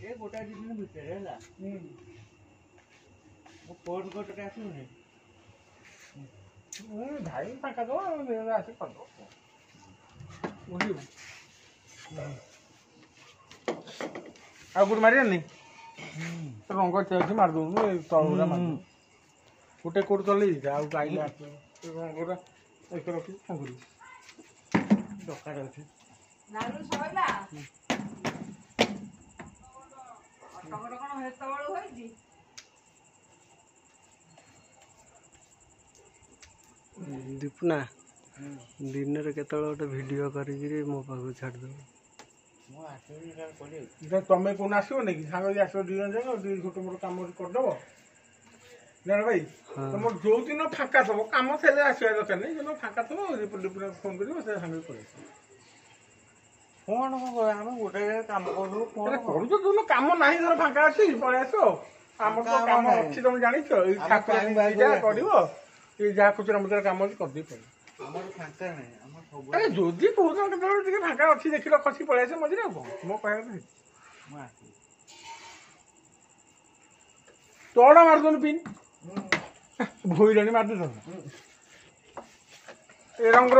ए गोटा दिन भीतर है वो फोन को तो कैसे नहीं भाई फाँका दो आस कर दो बुझे आ गुड़ मारिया नहीं रंग चेंज मार दूँ तलुरा मार दूँ गोटे कोट चल आइले रंगरा एक रखी फंगुरी दरकार अच्छे नारू सइला टमाटो कोन हेतबळू होइजी दीपना दिन रे केतळ गोटे वीडियो करी मो पाखु छाड़ दो मो आसुनी का कोले तमें कौन आसो नहीं सांग आस दिन जाक छोट मोट कम करदेव ना भाई तुम जो दिन फाँका थो कम थे आसवा दरकार नहीं जो फाँका थो फोन कर सांगे पड़े फोन आम गोटे काम करू फोन करूँ जो कम ना धर फाँका अच्छी पलि आस आम तो कम अच्छी तुम जान जहाँ खुचरा मुचरा कम अच्छी करदे पड़े हमर फांका नहीं हमर सब अरे जदि कौन के फाँका अच्छी देख खसी पलि आस मझे मो कह मो आसु तोड़ा मारदन पिन भूई मारदे ए रंग